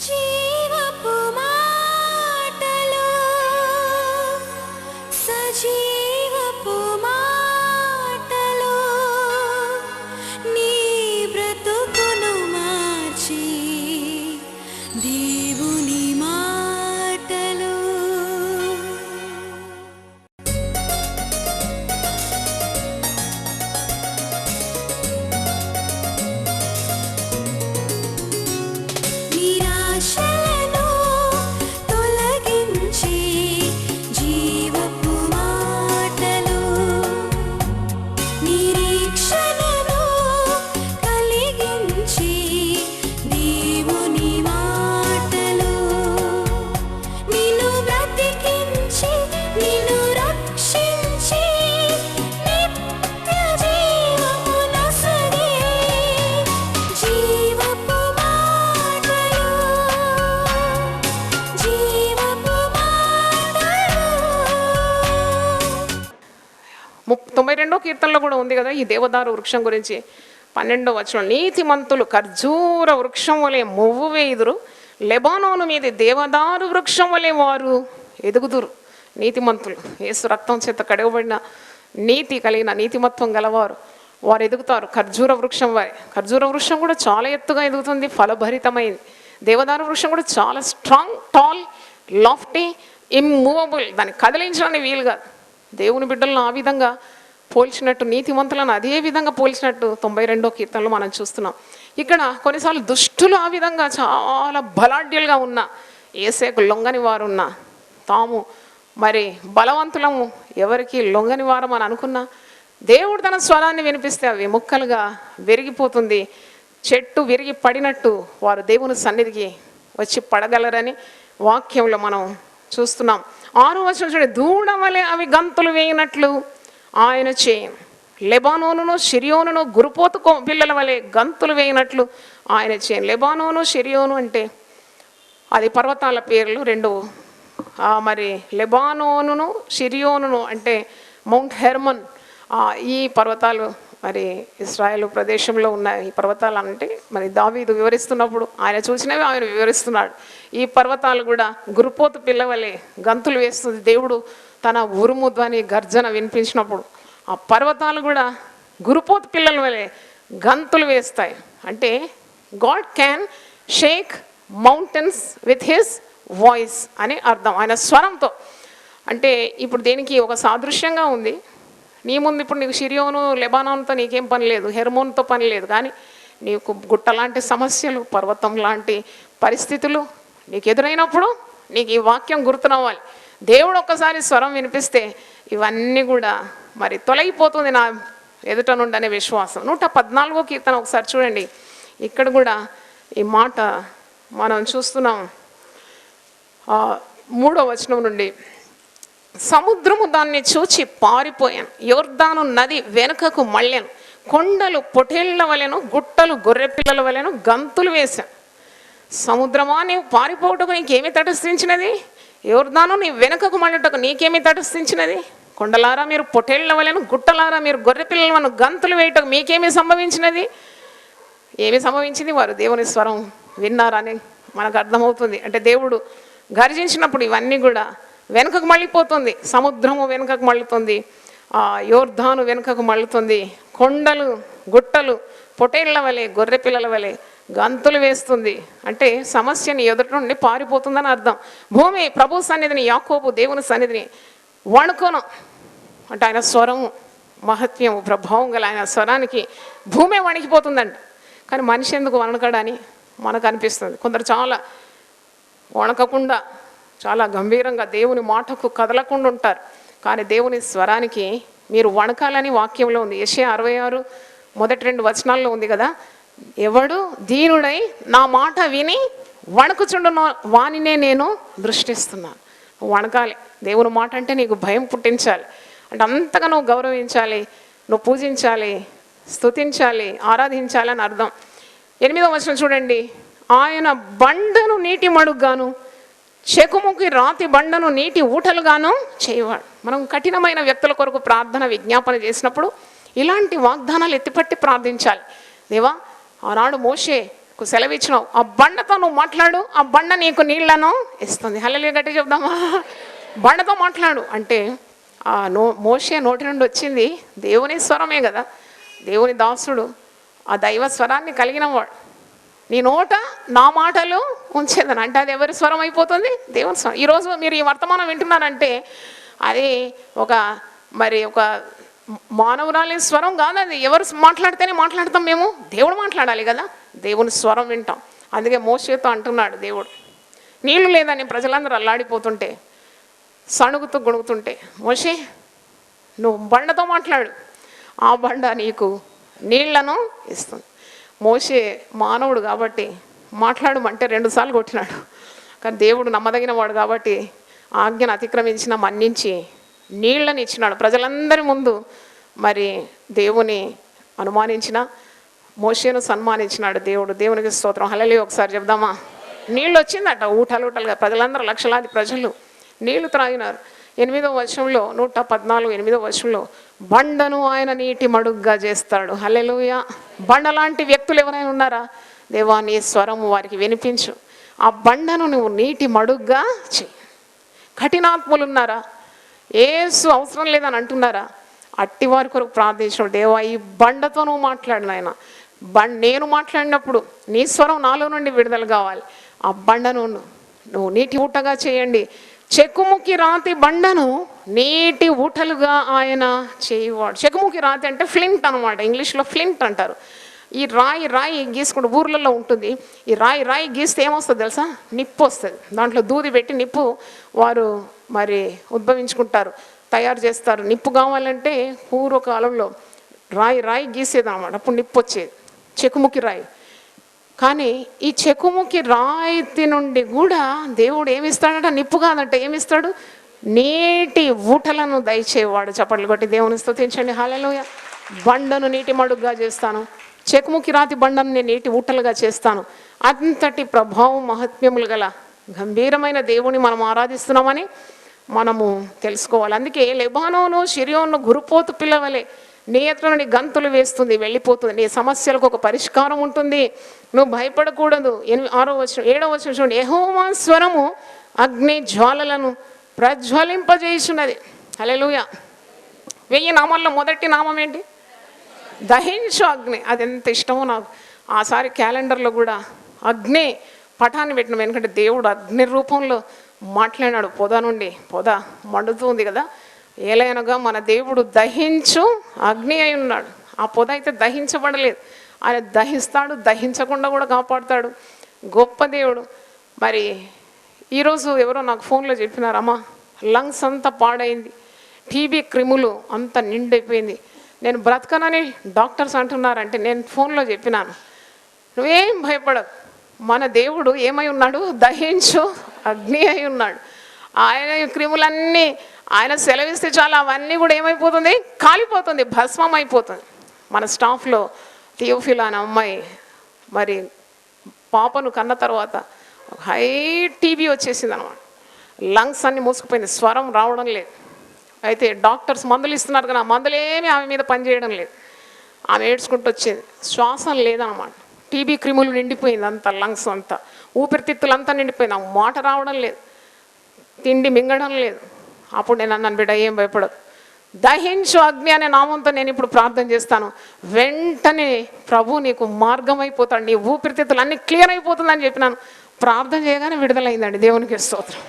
జీవపు మాటలు సజీవపు మాటలు నీ బ్రతుకును మార్చి దేవుని మాటలు. నిరాశలను తొలగించి జీవపు మాటలు నిరీక్షణను కలిగించి దేవుని మాటలు నిన్ను బ్రతికించి నిన్ను రక్షించి నిత్య జీవము నొసగే జీవపు మాటలు జీవపు మాటలు. 92వ కీర్తనలో కూడా ఉంది కదా ఈ దేవదారు వృక్షం గురించి. 12వ వచనం, నీతిమంతులు ఖర్జూర వృక్షం వలె మొవ్వు వేయుదురు, లెబానోను మీద దేవదారు వృక్షం వలె వారు ఎదుగుదురు. నీతిమంతులు యేసు రక్తం చేత కడగబడిన నీతి కలిగిన నీతిమత్వం గలవారు వారు ఎదుగుతారు ఖర్జూర వృక్షం వారి. ఖర్జూర వృక్షం కూడా చాలా ఎత్తుగా ఎదుగుతుంది, ఫలభరితమైంది. దేవదారు వృక్షం కూడా చాలా స్ట్రాంగ్, టాల్, లాఫ్టీ, ఇమ్మూవబుల్, దాన్ని కదిలించడానికి వీలు కాదు. దేవుని బిడ్డలను ఆ విధంగా పోల్చినట్టు, నీతిమంతులను అదే విధంగా పోల్చినట్టు 92వ కీర్తనలో మనం చూస్తున్నాం. ఇక్కడ కొన్నిసార్లు దుష్టులు ఆ విధంగా చాలా బలాఢ్యులుగా ఉన్న, ఏసేకు లొంగని వారు ఉన్న, తాము మరి బలవంతులము ఎవరికి లొంగని వారం అని అనుకున్నా దేవుడు తన స్వరాన్ని వినిపిస్తే అవి ముక్కలుగా విరిగిపోతుంది. చెట్టు విరిగి పడినట్టు వారు దేవుని సన్నిధికి వచ్చి పడగలరని వాక్యంలో మనం చూస్తున్నాం. 6వ వచనం చూడండి, దూడ వలె అవి గంతులు వేయినట్లు ఆయన చేయను, లెబానోనును షిరియోనును గురుపోతు పిల్లల వలె గంతులు వేయినట్లు ఆయన చేయను. లెబానోను షిరియోను అంటే అది పర్వతాల పేర్లు రెండు. మరి లెబానోనును షిరియోనును అంటే మౌంట్ హెర్మన్. ఈ పర్వతాలు మరి ఇశ్రాయేలు ప్రదేశంలో ఉన్న ఈ పర్వతాలు అంటే మరి దావీదు వివరిస్తున్నప్పుడు ఆయన చూసినవి ఆయన వివరిస్తున్నాడు. ఈ పర్వతాలు కూడా గురుపోతు పిల్లవలే గంతులు వేస్తుంది. దేవుడు తన ఉరుము ధ్వని గర్జన వినిపించినప్పుడు ఆ పర్వతాలు కూడా గురుపోతు పిల్లల వలె గంతులు వేస్తాయి. అంటే God can shake mountains with his voice అని అర్థం, ఆయన స్వరంతో. అంటే ఇప్పుడు దీనికి ఒక సాదృశ్యంగా ఉంది. నీ ముందు ఇప్పుడు నీకు షిరియోను లెబానోన్తో నీకేం పని లేదు, హెర్మోన్తో పని లేదు, కానీ నీకు గుట్ట లాంటి సమస్యలు, పర్వతం లాంటి పరిస్థితులు నీకు ఎదురైనప్పుడు నీకు ఈ వాక్యం గుర్తునవ్వాలి. దేవుడు ఒక్కసారి స్వరం వినిపిస్తే ఇవన్నీ కూడా మరి తొలగిపోతుంది నా ఎదుట నుండి అనే విశ్వాసం. 114వ కీర్తన ఒకసారి చూడండి. ఇక్కడ కూడా ఈ మాట మనం చూస్తున్నాం. 3వ వచనం నుండి, సముద్రము దాన్ని చూచి పారిపోయాను, యొర్దాను నది వెనుకకు మళ్ళాను, కొండలు పొటేళ్ల వలెను గుట్టలు గొర్రెపిల్లల వలెను గంతులు వేశాను. సముద్రమా నీవు పారిపోవటకు నీకేమీ తటస్థించినది? యొర్దాను నీ వెనుకకు మళ్ళటకు నీకేమీ తటస్థించినది? కొండలారా మీరు పొటేళ్ల వలెను, గుట్టలారా మీరు గొర్రెపిల్లల వలెను గంతులు వేయటకు మీకేమీ సంభవించినది? ఏమి సంభవించింది? వారు దేవుని స్వరం విన్నారని మనకు అర్థమవుతుంది. అంటే దేవుడు గర్జించినప్పుడు ఇవన్నీ కూడా వెనుకకు మళ్ళీపోతుంది. సముద్రము వెనుకకు మళ్ళుతుంది, యోర్ధాను వెనుకకు మళ్ళుతుంది, కొండలు గుట్టలు పొటేళ్ల వలె గొర్రెపిల్లల వలె గంతులు వేస్తుంది. అంటే సమస్యని ఎదుటి నుండి పారిపోతుందని అర్థం. భూమి ప్రభు సన్నిధిని, యాకోబు దేవుని సన్నిధిని వణుకోను అంటే ఆయన స్వరము మహత్యము ప్రభావం గల ఆయన స్వరానికి భూమి వణికిపోతుందంట. కానీ మనిషి ఎందుకు వణకడని మనకు అనిపిస్తుంది. కొందరు చాలా వణకకుండా చాలా గంభీరంగా దేవుని మాటకు కదలకుండా ఉంటారు. కానీ దేవుని స్వరానికి మీరు వణకాలని వాక్యంలో ఉంది. యెషయా 66 మొదటి 2 వచనాల్లో ఉంది కదా, ఎవడు దీనుడై నా మాట విని వణకుచుండునో వానినే నేను దృష్టిస్తున్నాను. నువ్వు వణకాలి. దేవుని మాట అంటే నీకు భయం పుట్టించాలి. అంటే అంతగా నువ్వు గౌరవించాలి, నువ్వు పూజించాలి, స్తుతించాలి, ఆరాధించాలి అని అర్థం. 8వ వచనం చూడండి, ఆయన బండను నీటి మడుగ్గాను చెకుముకి రాతి బండను నీటి ఊటలుగాను చేయవాడు. మనం కఠినమైన వ్యక్తుల కొరకు ప్రార్థన విజ్ఞాపన చేసినప్పుడు ఇలాంటి వాగ్దానాలు ఎత్తిపట్టి ప్రార్థించాలి. దేవా, ఆనాడు మోషే సెలవిచ్చినావు, ఆ బండతో నువ్వు మాట్లాడు, ఆ బండ నీకు నీళ్లను ఇస్తుంది. హల్లెలూయా గట్టి చెప్దామా? బండతో మాట్లాడు అంటే ఆ మోషే నోటి నుండి వచ్చింది దేవుని స్వరమే కదా, దేవుని దాసుడు, ఆ దైవ స్వరాన్ని కలిగిన వాడు. నీ నోట నా మాటలు ఉంచేదని అంటే అది ఎవరి స్వరం అయిపోతుంది? దేవుని స్వరం. ఈరోజు మీరు ఈ వర్తమానం వింటున్నారంటే అది ఒక మానవురాలి స్వరం కాదు, అది ఎవరు మాట్లాడితేనే మాట్లాడతాం మేము. దేవుడు మాట్లాడాలి కదా, దేవుని స్వరం వింటాం. అందుకే మోషేతో అంటున్నాడు దేవుడు, నీళ్లు లేదని ప్రజలందరూ అల్లాడిపోతుంటే, సణుగుతూ గొణుగుతుంటే, మోషే నువ్వు బండతో మాట్లాడు, ఆ బండ నీకు నీళ్లను ఇస్తుంది. మోషే మానవుడు కాబట్టి మాట్లాడమంటే 2 సార్లు కొట్టినాడు. కానీ దేవుడు నమ్మదగిన వాడు కాబట్టి ఆజ్ఞను అతిక్రమించిన మన్నించి నీళ్ళని ఇచ్చినాడు. ప్రజలందరి ముందు మరి దేవుని అనుమానించిన మోషేను సన్మానించినాడు దేవుడు. దేవునికి స్తోత్రం. హల్లెలూయా ఒకసారి చెప్దామా? నీళ్ళు వచ్చిందట ఊటలుగా, ప్రజలందరూ లక్షలాది ప్రజలు నీళ్లు త్రాగినారు. 8వ వచనంలో 114 8వ వచనంలో బండను ఆయన నీటి మడుగ్గా చేస్తాడు. హల్లెలూయా. బండ లాంటి వ్యక్తులు ఎవరైనా ఉన్నారా? దేవా నీ స్వరము వారికి వినిపించు, ఆ బండను నువ్వు నీటి మడుగ్గా చెయ్యి. కఠినాత్ములు ఉన్నారా? ఏసు అవసరం లేదని అంటున్నారా? అట్టి వారి కొరకు ప్రార్థించాడు. దేవా ఈ బండతో నువ్వు మాట్లాడిన ఆయన నేను మాట్లాడినప్పుడు నీ స్వరం నాలో నుండి విడుదల కావాలి. ఆ బండను నువ్వు నీటి ఊటగా చేయండి. చెక్కుముకి రాతి బండను నీటి ఊటలుగా ఆయన చేయవాడు. చెక్కుముకి రాతి అంటే ఫ్లింట్ అనమాట, ఇంగ్లీష్లో ఫ్లింట్ అంటారు. ఈ రాయి గీసుకుంటూ ఊర్లలో ఉంటుంది. ఈ రాయి గీస్తే ఏమొస్తుంది తెలుసా? నిప్పు వస్తుంది. దాంట్లో దూది పెట్టి నిప్పు వారు మరి ఉద్భవించుకుంటారు, తయారు చేస్తారు. నిప్పు కావాలంటే పూర్వకాలంలో రాయి గీసేది అనమాట, అప్పుడు నిప్పు వచ్చేది, చెక్కుముకి రాయి. కానీ ఈ చెక్కుముకి రాయితి నుండి కూడా దేవుడు ఏమిస్తాడంట? నిప్పు కాదంట, ఏమిస్తాడు? నీటి ఊటలను దయచేవాడు. చప్పట్లు కొట్టి దేవుని స్తుతించండి. హల్లెలూయా. బండను నీటి మడుగ్గా చేస్తాను, చెక్కుముకి రాతి బండను నేను నీటి ఊటలుగా చేస్తాను. అంతటి ప్రభావం మహత్యములు గల గంభీరమైన దేవుని మనం ఆరాధిస్తున్నామని మనము తెలుసుకోవాలి. అందుకే లెబానోను షిరియోను గురుపోతు పిల్లవలే నీ ఎదుట నుండి గంతులు వేస్తుంది, వెళ్ళిపోతుంది. నీ సమస్యలకు ఒక పరిష్కారం ఉంటుంది, నువ్వు భయపడకూడదు. 6వ వచనం 7వ వచనం చూడండి. యెహోవా స్వరము అగ్ని జ్వాలలను ప్రజ్వలింపజేయుచున్నది. హల్లెలూయా. 1000 నామాల్లో మొదటి నామం ఏంటి? దహించు అగ్ని. అది ఎంత ఇష్టమో నాకు. ఆసారి క్యాలెండర్లో కూడా అగ్ని పటాన్ని పెట్టినాం, ఎందుకంటే దేవుడు అగ్ని రూపంలో మాట్లాడినాడు. పొద మండుతుంది కదా, ఏలైనగా మన దేవుడు దహించు అగ్ని అయి ఉన్నాడు. ఆ పొద అయితే దహించబడలేదు, ఆయన దహిస్తాడు, దహించకుండా కూడా కాపాడుతాడు. గొప్ప దేవుడు. మరి ఈరోజు ఎవరో నాకు ఫోన్లో చెప్పినారమ్మా, లంగ్స్ అంతా పాడైంది, టీబీ క్రిములు అంత నిండైపోయింది, నేను బ్రతకనని డాక్టర్స్ అంటున్నారంటే నేను ఫోన్లో చెప్పినాను, నువ్వేం భయపడకు, మన దేవుడు ఏమై ఉన్నాడు? దహించు అగ్ని అయి ఉన్నాడు. ఆయన క్రిములన్నీ ఆయన సెలవిస్తే చాలా అవన్నీ కూడా ఏమైపోతుంది? కాలిపోతుంది, భస్మం అయిపోతుంది. మన స్టాఫ్లో థియోఫిలా అనే అమ్మాయి మరి పాపను కన్న తర్వాత హై టీబీ వచ్చేసింది అనమాట. లంగ్స్ అన్నీ మూసుకుపోయింది, స్వరం రావడం లేదు. అయితే డాక్టర్స్ మందులు ఇస్తున్నారు కానీ ఆ మందులేమీ ఆమె మీద పనిచేయడం లేదు. ఆమె ఏడ్చుకుంటూ వచ్చింది, శ్వాసం లేదనమాట. టీబీ క్రిములు నిండిపోయింది అంతా, లంగ్స్ అంతా, ఊపిరితిత్తులు అంతా నిండిపోయింది. ఆ మాట రావడం లేదు, తిండి మింగడం లేదు. అప్పుడు నేను అన్నాను, బిడ్డ ఏం భయపడదు, దహించు అగ్ని అనే నామంతో నేను ఇప్పుడు ప్రార్థన చేస్తాను, వెంటనే ప్రభు నీకు మార్గం అయిపోతాడు, నీ ఊపిరితిత్తులు అన్నీ క్లియర్ అయిపోతుందని చెప్పినాను. ప్రార్థన చేయగానే విడుదలైందండి. దేవునికి స్తోత్రం.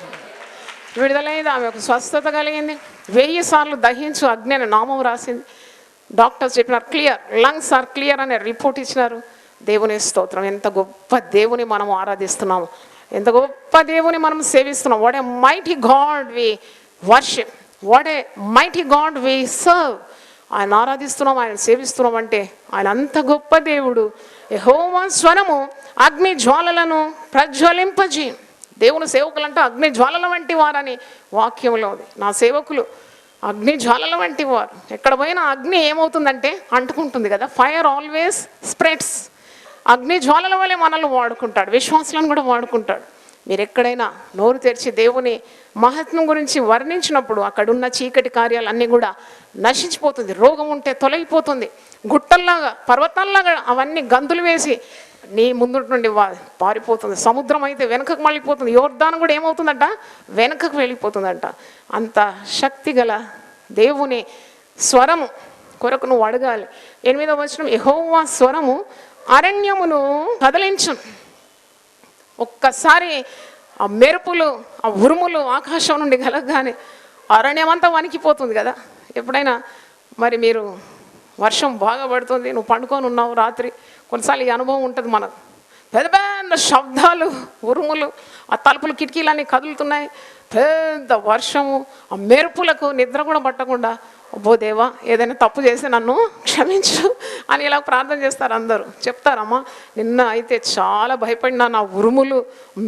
విడుదలైంది, ఆమె ఒక స్వస్థత కలిగింది. 1000 సార్లు దహించు అగ్ని అనే నామం రాసింది. డాక్టర్స్ చెప్పినారు క్లియర్, లంగ్స్ ఆర్ క్లియర్ అనే రిపోర్ట్ ఇచ్చినారు. దేవుని స్తోత్రం. ఎంత గొప్ప దేవుని మనం ఆరాధిస్తున్నాము, ఎంత గొప్ప దేవుని మనం సేవిస్తున్నాం. What a mighty God we worship, what a mighty God we serve. ఆయన ఆరాధిస్తున్నాం, ఆయన సేవిస్తున్నాం అంటే ఆయన అంత గొప్ప దేవుడు. యెహోవా స్వరము అగ్ని జ్వాలలను ప్రజ్వలింపజే. దేవుని సేవకులంటే అగ్ని జ్వాలల వంటి వారని వాక్యంలో ఉంది. నా సేవకులు అగ్ని జ్వాలల వంటి వారు. ఎక్కడ పోయినా అగ్ని ఏమవుతుందంటే అంటుకుంటుంది కదా, ఫైర్ ఆల్వేస్ స్ప్రెడ్స్. అగ్ని జ్వాలల వల్లే మనల్ని వాడుకుంటాడు, విశ్వాసులను కూడా వాడుకుంటాడు. మీరు ఎక్కడైనా నోరు తెరిచి దేవుని మహత్వం గురించి వర్ణించినప్పుడు అక్కడున్న చీకటి కార్యాలన్నీ కూడా నశించిపోతుంది. రోగం ఉంటే తొలగిపోతుంది. గుట్టల్లాగా, పర్వతాల్లాగా అవన్నీ గంతులు వేసి నీ ముందు నుండి పారిపోతుంది. సముద్రం అయితే వెనుకకు మళ్ళీపోతుంది. యోర్దాను కూడా ఏమవుతుందంట, వెనుకకు వెళ్ళిపోతుందంట. అంత శక్తి గల దేవుని స్వరము కొరకు నువ్వు అడగాలి. 8వ వచనం, యెహోవా స్వరము అరణ్యమును కదిలించును. ఒక్కసారి ఆ మెరుపులు, ఆ ఉరుములు ఆకాశం నుండి కలగగానే అరణ్యం అంతా వణికిపోతుంది కదా. ఎప్పుడైనా మరి మీరు వర్షం బాగా పడుతుంది, నువ్వు పండుకొని ఉన్నావు రాత్రి, కొన్నిసార్లు ఈ అనుభవం ఉంటుంది మనకు. పెద్ద పెద్ద శబ్దాలు, ఉరుములు, ఆ తలుపులు కిటికీలన్నీ కదులుతున్నాయి, పెద్ద వర్షము, ఆ మెరుపులకు నిద్ర కూడా పట్టకుండా, అబ్బో దేవా ఏదైనా తప్పు చేసి నన్ను క్షమించు అని ఇలా ప్రార్థన చేస్తారు. అందరూ చెప్తారమ్మా, నిన్న అయితే చాలా భయపడినా, నా ఉరుములు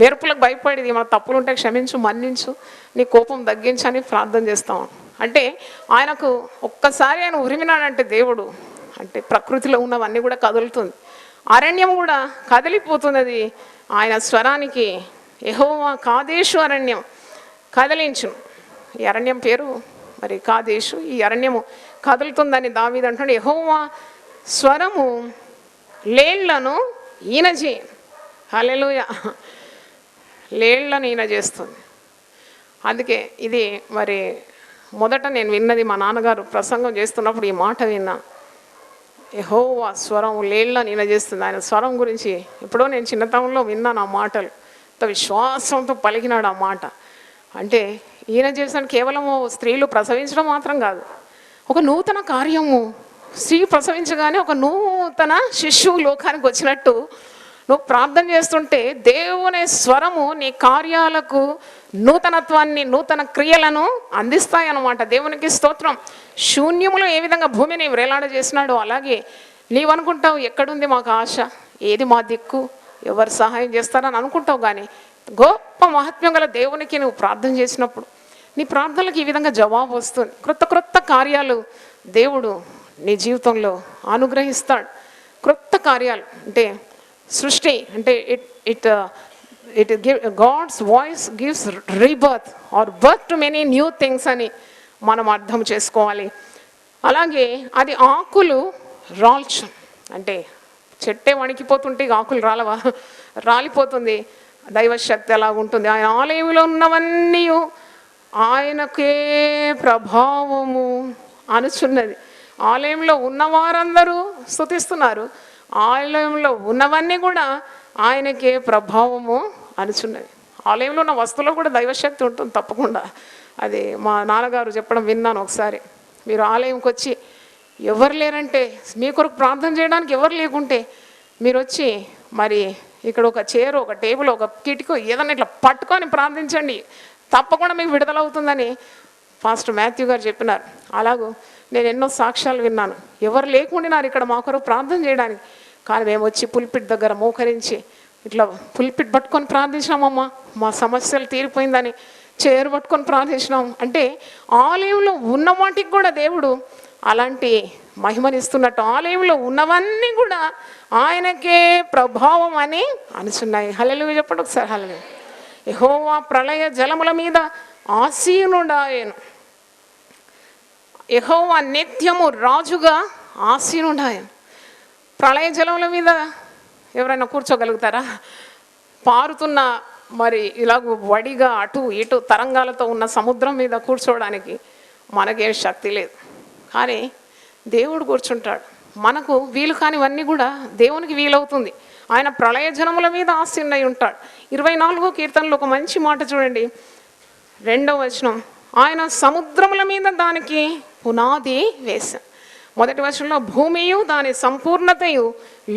మెరుపులకు భయపడి, మన తప్పులు ఉంటే క్షమించు, మన్నించు, నీ కోపం తగ్గించని ప్రార్థన చేస్తాం. అంటే ఆయనకు ఒక్కసారి ఆయన ఉరిమినాడంటే దేవుడు, అంటే ప్రకృతిలో ఉన్నవన్నీ కూడా కదులుతుంది, అరణ్యం కూడా కదిలిపోతున్నది ఆయన స్వరానికి. యెహోవా కాదేశు అరణ్యం కదిలించును. ఈ అరణ్యం పేరు మరి కాదేశు. ఈ అరణ్యము కదులుతుందని దావీదు అంటాడు. యెహోవా స్వరము లేళ్లను ఈనజే. హల్లెలూయా. లేళ్లను ఈన చేస్తుంది. అందుకే ఇది మరి మొదట నేను విన్నది, మా నాన్నగారు ప్రసంగం చేస్తున్నప్పుడు ఈ మాట విన్నా. యెహోవా స్వరం లేళ్లను ఈన చేస్తుంది. ఆయన స్వరం గురించి ఎప్పుడో నేను చిన్నతనంలో విన్నాను ఆ మాటలు. అంత విశ్వాసంతో పలికినాడు ఆ మాట. అంటే ఈయన చేసిన కేవలము స్త్రీలు ప్రసవించడం మాత్రం కాదు, ఒక నూతన కార్యము. స్త్రీ ప్రసవించగానే ఒక నూతన శిశువు లోకానికి వచ్చినట్టు నువ్వు ప్రార్థన చేస్తుంటే దేవుని స్వరము నీ కార్యాలకు నూతనత్వాన్ని, నూతన క్రియలను అందిస్తాయన్నమాట. దేవునికి స్తోత్రం. శూన్యములో ఏ విధంగా భూమిని వ్రేలాడ చేసినాడో అలాగే నీవనుకుంటావు, ఎక్కడుంది మాకు ఆశ, ఏది మా దిక్కు, ఎవరు సహాయం చేస్తారని అనుకుంటావు. కానీ గొప్ప మహాత్మ్యం గల దేవునికి నువ్వు ప్రార్థన చేసినప్పుడు నీ ప్రార్థనలకు ఈ విధంగా జవాబు వస్తుంది. క్రొత్త క్రొత్త కార్యాలు దేవుడు నీ జీవితంలో అనుగ్రహిస్తాడు. క్రొత్త కార్యాలు అంటే సృష్టి, అంటే it God's voice gives rebirth or birth to many new things అని మనం అర్థం చేసుకోవాలి. అలాగే అది ఆకులు రాల్చు, అంటే చెట్టే వణికిపోతుంటే ఆకులు రాలవా, రాలిపోతుంది. దైవశక్తి ఎలా ఉంటుంది. ఆయన ఆలయంలో ఉన్నవన్నీ ఆయనకే ప్రభావము అనుచున్నది. ఆలయంలో ఉన్నవారందరూ స్తుతిస్తున్నారు, ఆలయంలో ఉన్నవన్నీ కూడా ఆయనకే ప్రభావము అనుచున్నది. ఆలయంలో ఉన్న వస్తువులో కూడా దైవశక్తి ఉంటుంది తప్పకుండా. అది మా నాన్నగారు చెప్పడం విన్నాను ఒకసారి. మీరు ఆలయంకి వచ్చి ఎవరు లేరంటే, మీ కొరకు ప్రార్థన చేయడానికి ఎవరు లేకుంటే మీరు వచ్చి మరి ఇక్కడ ఒక చైర్, ఒక టేబుల్, ఒక కిటికీ ఏదన్నా ఇట్లా పట్టుకొని ప్రార్థించండి, తప్పకుండా మీకు విడుదలవుతుందని పాస్టర్ మాథ్యూ గారు చెప్పినారు. అలాగూ నేను ఎన్నో సాక్ష్యాలు విన్నాను. ఎవరు లేకుండారు ఇక్కడ మా కొరకు ప్రార్థన చేయడానికి, కానీ మేము వచ్చి పుల్పిట్ దగ్గర మోకరించి ఇట్లా పుల్పిట్ పట్టుకొని ప్రార్థించినామమ్మా, మా సమస్యలు తీరిపోయిందని చైర్ పట్టుకొని ప్రార్థించినాం. అంటే ఆలయంలో ఉన్న వాటికి కూడా దేవుడు అలాంటి మహిమనిస్తున్నట్టు ఆలయంలో ఉన్నవన్నీ కూడా ఆయనకే ప్రభావం అని అనుచున్నాయి. హల్లెలూయా చెప్పండి ఒకసారి. హల్లెలూయా. యెహోవా ప్రళయ జలముల మీద ఆసీనుడాయను. యెహోవా నిత్యము రాజుగా ఆసీనుడాయను. ప్రళయ జలముల మీద ఎవరైనా కూర్చోగలుగుతారా? పారుతున్న మరి ఇలాగ వడిగా అటు ఇటు తరంగాలతో ఉన్న సముద్రం మీద కూర్చోవడానికి మనకేం శక్తి లేదు, కానీ దేవుడు కూర్చుంటాడు. మనకు వీలు కానివన్నీ కూడా దేవునికి వీలవుతుంది. ఆయన ప్రళయ జనముల మీద ఆసీనుడై ఉంటాడు. 24వ కీర్తనలో ఒక మంచి మాట చూడండి, 2వ వచనం. ఆయన సముద్రముల మీద దానికి పునాది వేశాను. 1వ వచనంలో భూమియు దాని సంపూర్ణతయు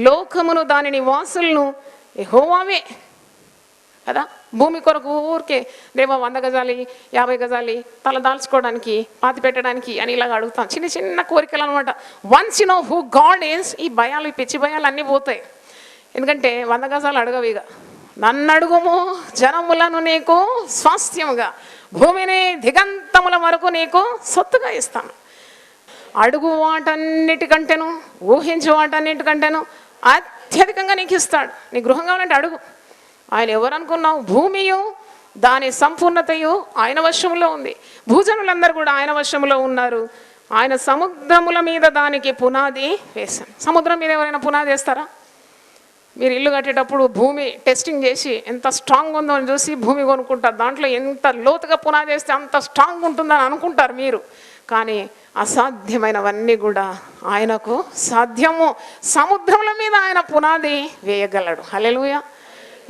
లోకమును దాని నివాసులను యెహోవావే కదా. భూమి కొరకు ఊరికే దేవా 100 గజాలి 50 గజాలి తల దాల్చుకోవడానికి పాతి పెట్టడానికి అని ఇలాగ అడుగుతాం. చిన్న చిన్న కోరికలు అనమాట. Once you know who God is, ఈ భయాలు, ఈ పిచ్చి భయాలు అన్నీ పోతాయి. ఎందుకంటే 100 గజాలు అడగవు. ఇక నన్ను అడుగుము జనములను నీకు స్వాస్థ్యముగా, భూమిని దిగంతముల వరకు నీకు సొత్తుగా ఇస్తాను. అడుగు వాటన్నిటికంటేను, ఊహించు వాటన్నిటికంటేను అత్యధికంగా నీకు ఇస్తాడు. నీ గృహం కావాలంటే అడుగు. ఆయన ఎవరు అనుకున్నావు? భూమియు దాని సంపూర్ణతయు ఆయన వశంలో ఉంది. భూజనులందరూ కూడా ఆయన వశంలో ఉన్నారు. ఆయన సముద్రముల మీద దానికి పునాది వేశాను. సముద్రం మీద ఎవరైనా పునాది వేస్తారా? మీరు ఇల్లు కట్టేటప్పుడు భూమి టెస్టింగ్ చేసి ఎంత స్ట్రాంగ్ ఉందో అని చూసి భూమి కొనుక్కుంటారు. దాంట్లో ఎంత లోతుగా పునాది వేస్తే అంత స్ట్రాంగ్ ఉంటుందని అనుకుంటారు మీరు. కానీ అసాధ్యమైనవన్నీ కూడా ఆయనకు సాధ్యము. సముద్రముల మీద ఆయన పునాది వేయగలడు. హల్లెలూయా.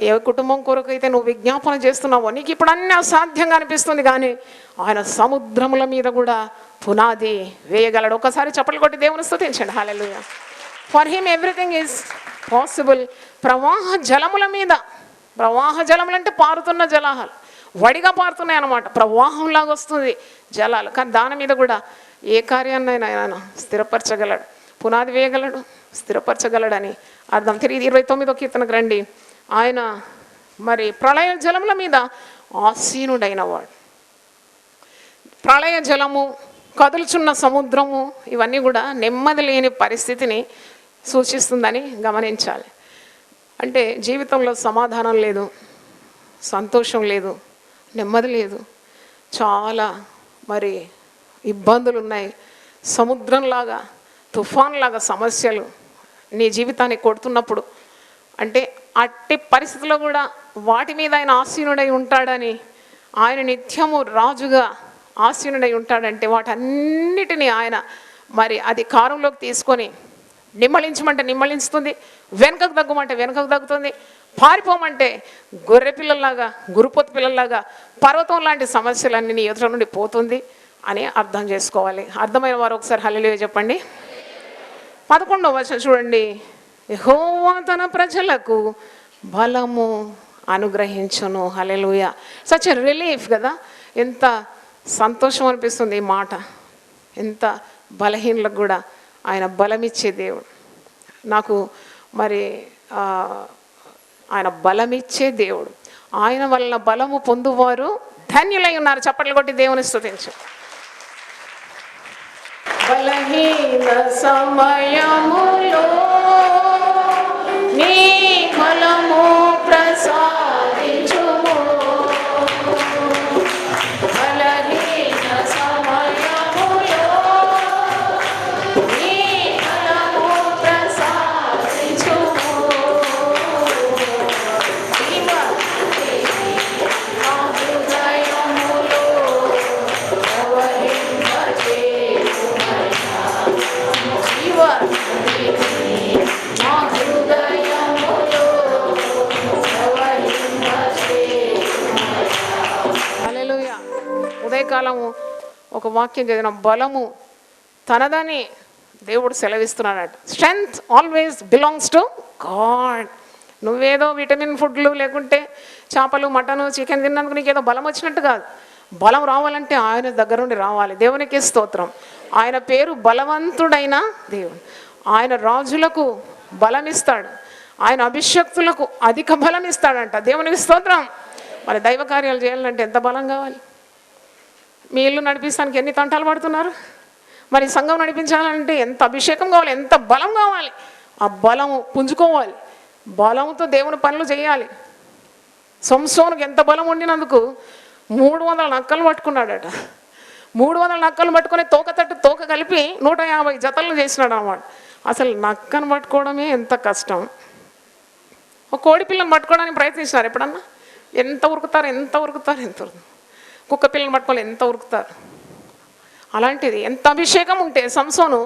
ఏ కుటుంబం కొరకు అయితే నువ్వు విజ్ఞాపన చేస్తున్నావో నీకు ఇప్పుడు అన్నీ అసాధ్యంగా అనిపిస్తుంది, కానీ ఆయన సముద్రముల మీద కూడా పునాది వేయగలడు. ఒకసారి చప్పట్లు కొట్టి దేవుని స్తుతించండి. హల్లెలూయా. For him everything is possible. ప్రవాహ జలముల మీద, ప్రవాహ జలములు అంటే పారుతున్న జలాలు, వడిగా పారుతున్నాయి అన్నమాట, ప్రవాహంలాగా వస్తుంది జలాలు. కానీ దాని మీద కూడా ఏ కార్యాన్నైనా ఆయన స్థిరపరచగలడు, పునాది వేయగలడు, స్థిరపరచగలడని అర్థం. తిరిగి 29వ కీర్తనకు రండి. ఆయన మరి ప్రళయ జలముల మీద ఆసీనుడైన వాడు. ప్రళయ జలము, కదులుచున్న సముద్రము, ఇవన్నీ కూడా నెమ్మది లేని పరిస్థితిని సూచిస్తుందని గమనించాలి. అంటే జీవితంలో సమాధానం లేదు, సంతోషం లేదు, నెమ్మది లేదు, చాలా మరి ఇబ్బందులు ఉన్నాయి. సముద్రంలాగా, తుఫాన్లాగా సమస్యలు నీ జీవితాన్ని కొడుతున్నప్పుడు, అంటే అట్టి పరిస్థితుల్లో కూడా వాటి మీద ఆయన ఆసీనుడై ఉంటాడని, ఆయన నిత్యము రాజుగా ఆసీనుడై ఉంటాడంటే వాటన్నిటినీ ఆయన మరి అధికారంలోకి తీసుకొని నిమ్మలించమంటే నిమ్మలించుతుంది, వెనుకకు తగ్గుమంటే వెనుకకు తగ్గుతుంది, పారిపోమంటే గొర్రె పిల్లల్లాగా, గురుపోతు పిల్లల్లాగా పర్వతం లాంటి సమస్యలన్నీ నీ ఎదుట నుండి పోతుంది అని అర్థం చేసుకోవాలి. అర్థమైన వారు ఒకసారి హల్లెలూయా చెప్పండి. 11వ వచనం చూడండి. యెహోవా తన ప్రజలకు బలము అనుగ్రహించును. హల్లెలూయా. సచ్ ఎ రిలీఫ్ కదా. ఎంత సంతోషం అనిపిస్తుంది ఈ మాట. ఎంత బలహీనులకు కూడా ఆయన బలమిచ్చే దేవుడు. నాకు మరి ఆయన బలమిచ్చే దేవుడు. ఆయన వలన బలము పొందువారు ధన్యులై ఉన్నారు. చప్పట్లు కొట్టి దేవుని స్తుతించు. బలహీన సమయములో నీ బలము ప్రసాదించుము. బలహీన సమయములో నీ బలము ప్రసాదించుము. నా హృదయములో ప్రవహింపజేయుమయ్యా. నా హృదయములో హల్లెలూయా. ఉదయకాలము ఒక వాక్యం చదివిన, బలము తనదని దేవుడు సెలవిస్తున్నాడట. Strength always belongs to God. నువ్వేదో విటమిన్ ఫుడ్లు లేకుంటే చేపలు, మటను, చికెన్ తిన్నందుకు నీకేదో బలం వచ్చినట్టు కాదు. బలం రావాలంటే ఆయన దగ్గర నుండి రావాలి. దేవునికి స్తోత్రం. ఆయన పేరు బలవంతుడైన దేవుడు. ఆయన రాజులకు బలం ఇస్తాడు, ఆయన అభిషక్తులకు అధిక బలం ఇస్తాడంట. దేవునికి స్తోత్రం. మరి దైవ కార్యాలు చేయాలంటే ఎంత బలం కావాలి? మీ ఇల్లు నడిపించడానికి ఎన్ని తంటాలు పడుతున్నారు? మరి సంఘం నడిపించాలంటే ఎంత అభిషేకం కావాలి, ఎంత బలం కావాలి? ఆ బలము పుంజుకోవాలి, బలంతో దేవుని పనులు చేయాలి. సంసోనుకు ఎంత బలం ఉండినందుకు 300 నక్కలు పట్టుకున్నాడట. 300 నక్కలు పట్టుకొని తోక తట్టు తోక కలిపి 150 జతలు చేసినాడు అన్నమాట. అసలు నక్కను పట్టుకోవడమే ఎంత కష్టం. ఒక కోడి పిల్లని పట్టుకోవడానికి ప్రయత్నించినారు ఎప్పుడన్నా? ఎంత ఉరుకుతారు, ఎంత ఉరుకుతారు, ఎంత ఉరుకుతారు. కుక్క పిల్లని పట్టుకోవాలి, ఎంత ఉరుకుతారు. అలాంటిది ఎంత అభిషేకం ఉంటే సంసోను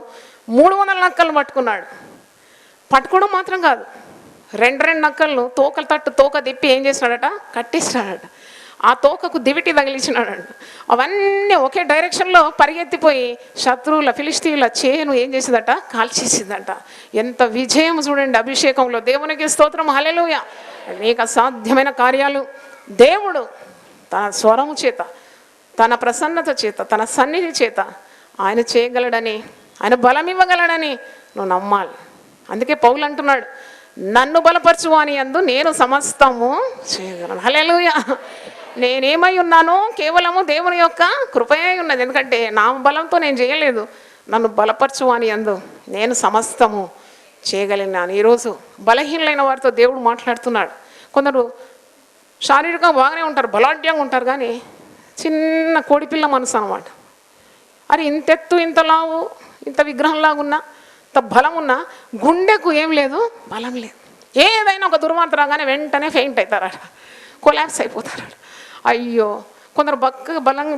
300 నక్కలను పట్టుకున్నాడు. పట్టుకోవడం మాత్రం కాదు, 2 నక్కలను తోకలు తట్టు తోక తిప్పి ఏం చేసినాడట? కట్టేసినాడట. ఆ తోకకు దివిటి తగిలించినాడంట. అవన్నీ ఒకే డైరెక్షన్లో పరిగెత్తిపోయి శత్రువుల, ఫిలిస్తీన్ల చేను ఏం చేసిందట? కాల్చేసిందట. ఎంత విజయం చూడండి అభిషేకంలో. దేవునికి స్తోత్రం. హల్లెలూయా. అనేక అసాధ్యమైన కార్యాలు దేవుడు తన స్వరము చేత, తన ప్రసన్నత చేత, తన సన్నిధి చేత ఆయన చేయగలడని, ఆయన బలం ఇవ్వగలడని నువ్వు నమ్మాలి. అందుకే పౌలు అంటున్నాడు, నన్ను బలపరచు అని యందు నేను సమస్తము చేయగలను. హల్లెలూయా. నేనేమై ఉన్నానో కేవలము దేవుని యొక్క కృపయే ఉన్నది. ఎందుకంటే నా బలంతో నేను చేయలేదు. నన్ను బలపరచు అని యందు నేను సమస్తము చేయగలిగినాను. ఈరోజు బలహీనమైన వారితో దేవుడు మాట్లాడుతున్నాడు. కొందరు శారీరకంగా బాగానే ఉంటారు, బలాఢ్యంగా ఉంటారు, కానీ చిన్న కోడిపిల్ల మనసు అన్నమాట. అది ఇంతెత్తు, ఇంత లావు, ఇంత విగ్రహంలాగా ఉన్నా, ఇంత బలం ఉన్నా గుండెకు ఏం లేదు, బలం లేదు. ఏదైనా ఒక దుర్వార్త రాగానే వెంటనే ఫెయింట్ అవుతారట, కొలాప్స్ అయిపోతారట. అయ్యో, కొందరు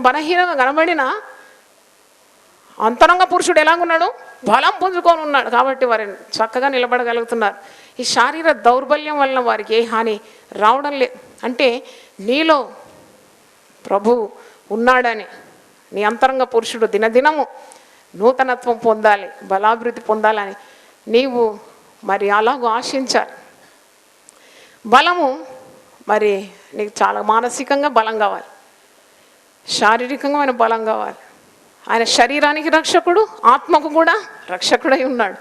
బలహీనంగా కనబడినా అంతరంగ పురుషుడు ఎలాగున్నాడు, బలం పుంజుకొని ఉన్నాడు కాబట్టి వారిని చక్కగా నిలబడగలుగుతున్నారు. ఈ శారీర దౌర్బల్యం వలన వారికి ఏ హాని రావడం లేదు. అంటే నీలో ప్రభు ఉన్నాడని, నీ అంతరంగ పురుషుడు దినదినము నూతనత్వం పొందాలి, బలాభివృద్ధి పొందాలని నీవు మరి అలాగూ ఆశించాలి. బలము మరి నీకు చాలా మానసికంగా బలం కావాలి, శారీరకంగా బలం కావాలి. ఆయన శరీరానికి రక్షకుడు, ఆత్మకు కూడా రక్షకుడై ఉన్నాడు.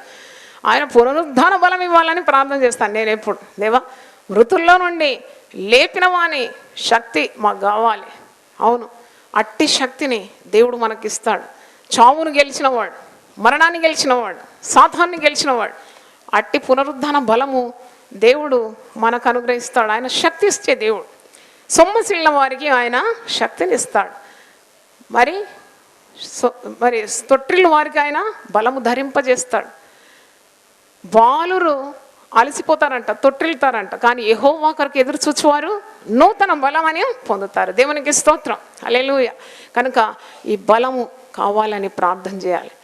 ఆయన పునరుద్ధాన బలం ఇవ్వాలని ప్రార్థన చేస్తాను నేను ఎప్పుడు. దేవా, మృతుల్లో నుండి లేపిన వాని శక్తి మాకు కావాలి. అవును, అట్టి శక్తిని దేవుడు మనకిస్తాడు. చావును గెలిచినవాడు, మరణాన్ని గెలిచినవాడు, సాతాన్ని గెలిచినవాడు. అట్టి పునరుద్ధాన బలము దేవుడు మనకు అనుగ్రహిస్తాడు. ఆయన శక్తి ఇచ్చే దేవుడు. సొమ్మసిల్లిన వారికి ఆయన శక్తిని ఇస్తాడు. మరి తొట్టిల్లు వారికి ఆయన బలము ధరింపజేస్తాడు. బాలురు అలసిపోతారంట, తొట్టిల్తారంట, కానీ యెహోవా కొరకు ఎదురు చూచువారు నూతన బలం అని పొందుతారు. దేవునికి స్తోత్రం, హల్లెలూయా. కనుక ఈ బలము కావాలని ప్రార్థన చేయాలి.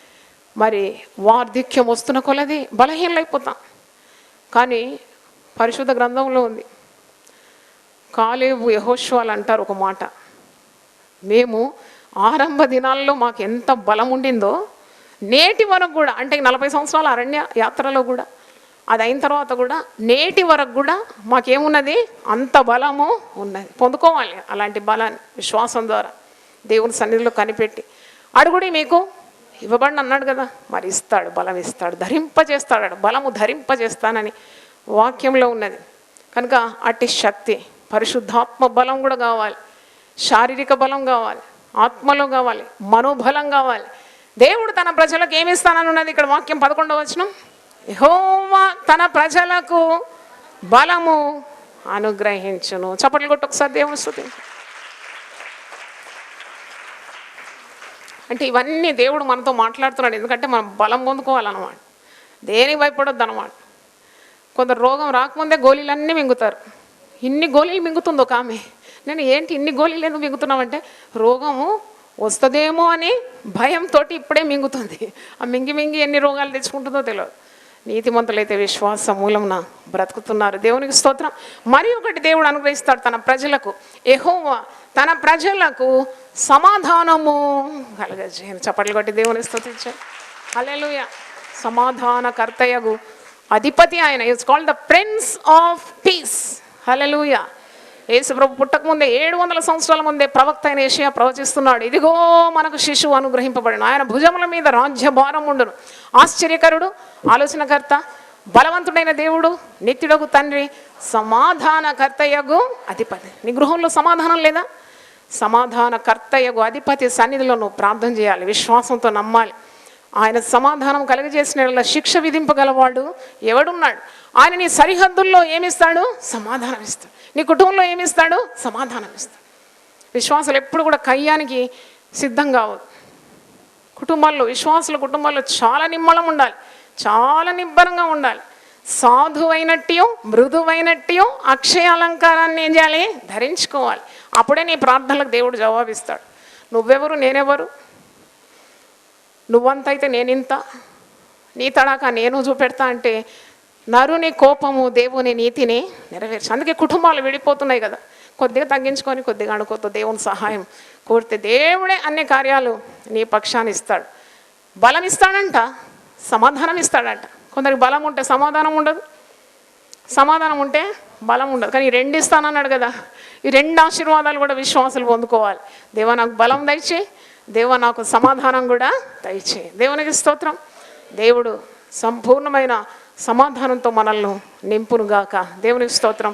మరి వార్ధక్యం వస్తున్న కొలది బలహీనలైపోతాం. కానీ పరిశుద్ధ గ్రంథంలో ఉంది, కాలేబు యెహోషువలు అంటారు ఒక మాట, మేము ఆరంభ దినాల్లో మాకు ఎంత బలం ఉండిందో నేటి వరకు కూడా, అంటే 40 సంవత్సరాల అరణ్య యాత్రలో కూడా, అది అయిన తర్వాత కూడా నేటి వరకు కూడా మాకేమున్నది, అంత బలము ఉన్నది. పొందుకోవాలి అలాంటి బలాన్ని విశ్వాసం ద్వారా దేవుని సన్నిధిలో కనిపెట్టి. అడుగుడి మీకు ఇవ్వబడి అన్నాడు కదా, మరి ఇస్తాడు, బలం ఇస్తాడు, ధరింపజేస్తాడు. బలము ధరింపజేస్తానని వాక్యంలో ఉన్నది. కనుక అట్టి శక్తి, పరిశుద్ధాత్మ బలం కూడా కావాలి, శారీరక బలం కావాలి, ఆత్మలో కావాలి, మనోబలం కావాలి. దేవుడు తన ప్రజలకు ఏమి ఇస్తానని ఉన్నది ఇక్కడ వాక్యం 11వ వచనం, యెహోవా తన ప్రజలకు బలము అనుగ్రహించును. చప్పట్లు కొట్టి ఒకసారి దేవుని స్తుతించు. అంటే ఇవన్నీ దేవుడు మనతో మాట్లాడుతున్నాడు. ఎందుకంటే మనం బలం పొందుకోవాలన్నమాట, దేనికి భయపడొద్దు అన్నమాట. కొందరు రోగం రాకముందే గోళీలన్నీ మింగుతారు. ఇన్ని గోళీలు మింగుతుంది ఒక ఆమె. నేను ఏంటి ఇన్ని గోళీలు ఎందుకు మింగుతున్నామంటే, రోగము వస్తుందేమో అని భయంతో ఇప్పుడే మింగుతుంది. ఆ మింగి ఎన్ని రోగాలు తెచ్చుకుంటుందో తెలియదు. నీతిమంతులైతే విశ్వాస మూలమున బ్రతుకుతున్నారు. దేవునికి స్తోత్రం. మరి ఒకటి దేవుడు అనుగ్రహిస్తాడు తన ప్రజలకు, యెహోవా తన ప్రజలకు సమాధానము కలగజేయను. చప్పట్లు కొట్టి దేవుని స్తుతించారు. హల్లెలూయా. సమాధానకర్తయగు అధిపతి ఆయన. It's called the prince of peace. హల్లెలూయా. యేసు ప్రభు పుట్టకముందే 700 సంవత్సరాల ముందే ప్రవక్త అయిన యెషయా ప్రవచిస్తున్నాడు, ఇదిగో మనకు శిశువు అనుగ్రహింపబడిన, ఆయన భుజముల మీద రాజ్యభారం ఉండును, ఆశ్చర్యకరుడు, ఆలోచనకర్త, బలవంతుడైన దేవుడు, నిత్యుడగు తండ్రి, సమాధానకర్తయగు అధిపతి. నీ గృహంలో సమాధానం లేదా? సమాధానకర్తయగు అధిపతి సన్నిధిలో నువ్వు ప్రార్థన చేయాలి, విశ్వాసంతో నమ్మాలి. ఆయన సమాధానం కలుగజేసిన శిక్ష విధింపగలవాడు ఎవడున్నాడు? ఆయన నీ సరిహద్దుల్లో ఏమిస్తాడు? సమాధానం ఇస్తాడు. నీ కుటుంబంలో ఏమిస్తాడు? సమాధానం ఇస్తాడు. విశ్వాసులు ఎప్పుడు కూడా కయ్యానికి సిద్ధం కావద్దు. కుటుంబాల్లో, విశ్వాసుల కుటుంబాల్లో చాలా నిమ్మలం ఉండాలి, చాలా నిబ్బరంగా ఉండాలి. సాధువైనట్టు, మృదువైనట్టు అక్షయ అలంకారాన్ని ఏం చేయాలి? ధరించుకోవాలి. అప్పుడే నీ ప్రార్థనలకు దేవుడు జవాబిస్తాడు. నువ్వెవరు, నేనెవరు, నువ్వంతైతే నేనింత, నీ తడాక నేను చూపెడతా అంటే నరుని కోపము దేవుని నీతిని నెరవేర్చు. అందుకే కుటుంబాలు విడిపోతున్నాయి కదా. కొద్దిగా తగ్గించుకొని కొద్దిగా అనుకోతో దేవుని సహాయం కోరితే దేవుడే అన్ని కార్యాలు నీ పక్షాన్ని ఇస్తాడు. బలం ఇస్తాడంట, సమాధానం ఇస్తాడంట. కొందరికి బలం ఉంటే సమాధానం ఉండదు, సమాధానం ఉంటే బలం ఉండదు. కానీ ఈ 2 ఇస్తానన్నాడు కదా. ఈ 2 ఆశీర్వాదాలు కూడా విశ్వాసులు పొందుకోవాలి. దేవా నాకు బలం దయచే, దేవా నాకు సమాధానం కూడా దయచే. దేవునికి స్తోత్రం. దేవుడు సంపూర్ణమైన సమాధానంతో మనల్ని నింపునుగాక. దేవునికి స్తోత్రం.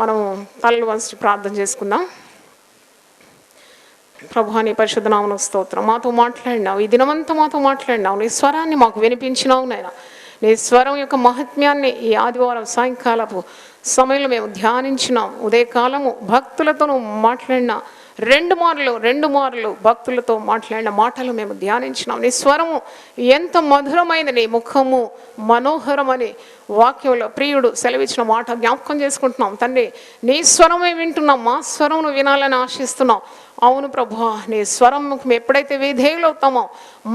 మనం తలలు వంచి ప్రార్థన చేసుకుందాం. ప్రభువా నీ పరిశుద్ధ నామమునకు స్తోత్రం. మాతో మాట్లాడినావు, ఈ దినమంతా మాతో మాట్లాడినావు, నీ స్వరాన్ని మాకు వినిపించినావు నాయన. నీ స్వరం యొక్క మహత్యాన్ని ఈ ఆదివారం సాయంకాలపు సమయంలో మేము ధ్యానించినాం. ఉదయకాలము భక్తులతో నువ్వు మాట్లాడిన రెండు మార్లు భక్తులతో మాట్లాడిన మాటలు మేము ధ్యానించినాం. నీ స్వరము ఎంత మధురమైంది, నీ ముఖము మనోహరమని వాక్యంలో ప్రియుడు సెలవిచ్చిన మాట జ్ఞాపకం చేసుకుంటున్నాం. తండ్రి, నీ స్వరమే వింటున్నాం, మా స్వరమును వినాలని ఆశిస్తున్నాం. అవును ప్రభువా, నీ స్వరం మేము ఎప్పుడైతే విధేయులు అవుతామో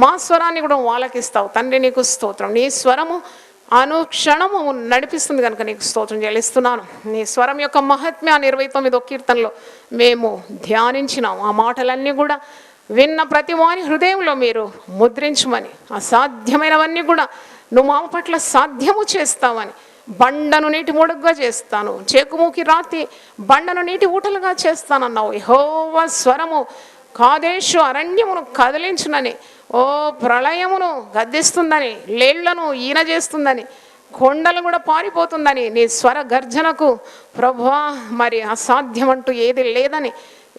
మా స్వరాన్ని కూడా వాళ్ళకిస్తావు. తండ్రి, నీకు స్తోత్రం. నీ స్వరము అనుక్షణము నడిపిస్తుంది కనుక నీకు స్తోత్రం చెల్లిస్తున్నాను. నీ స్వరం యొక్క మహాత్మ్యాన్ని 29వ కీర్తనలో మేము ధ్యానించినాం. ఆ మాటలన్నీ కూడా విన్న ప్రతి వారి హృదయంలో మీరు ముద్రించమని, అసాధ్యమైనవన్నీ కూడా నువ్వు మా పట్ల సాధ్యము చేస్తావని, బండను నీటి ముడుగ్గా చేస్తాను, చేకుముకి రాతి బండను నీటి ఊటలుగా చేస్తానన్నావు. యెహోవా స్వరము కాదేశు అరణ్యమును కదిలించునని, ఓ ప్రళయమును గద్దిస్తుందని, లేళ్లను ఈన చేస్తుందని, కొండలు కూడా పారిపోతుందని, నీ స్వర గర్జనకు ప్రభువా మరి అసాధ్యమంటూ ఏది లేదని,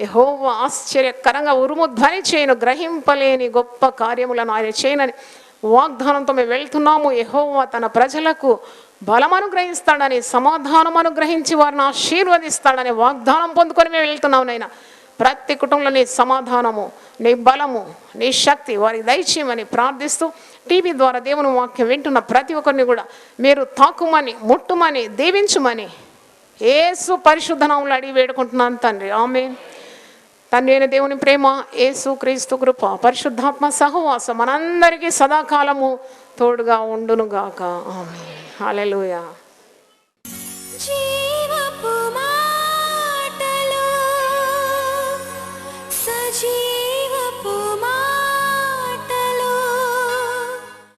యెహోవా ఆశ్చర్యకరంగా ఉరుము ధ్వని చేయను, గ్రహింపలేని గొప్ప కార్యములను ఆయన చేయనని వాగ్దానంతో మేము వెళ్తున్నాము. యెహోవా తన ప్రజలకు బలం అనుగ్రహిస్తాడని, సమాధానం అనుగ్రహించి వారిని ఆశీర్వదిస్తాడని వాగ్దానం పొందుకొని మేము వెళ్తున్నాం. నైనా ప్రతి కుటుంబంలో నీ సమాధానము, నీ బలము, నీ శక్తి వారికి దయచేయమని ప్రార్థిస్తూ, టీవీ ద్వారా దేవుని వాక్యం వింటున్న ప్రతి ఒక్కరిని కూడా మీరు తాకుమని, ముట్టుమని, దీవించుమని యేసు పరిశుద్ధ నామములో అడిగి వేడుకుంటున్నాను తండ్రి. ఆమేన్. తండ్రి అయిన దేవుని ప్రేమ, యేసు క్రీస్తు కృప, పరిశుద్ధాత్మ సహవాసం మనందరికీ సదాకాలము తోడుగా ఉండునుగాక. ఆమేన్. హల్లెలూయా.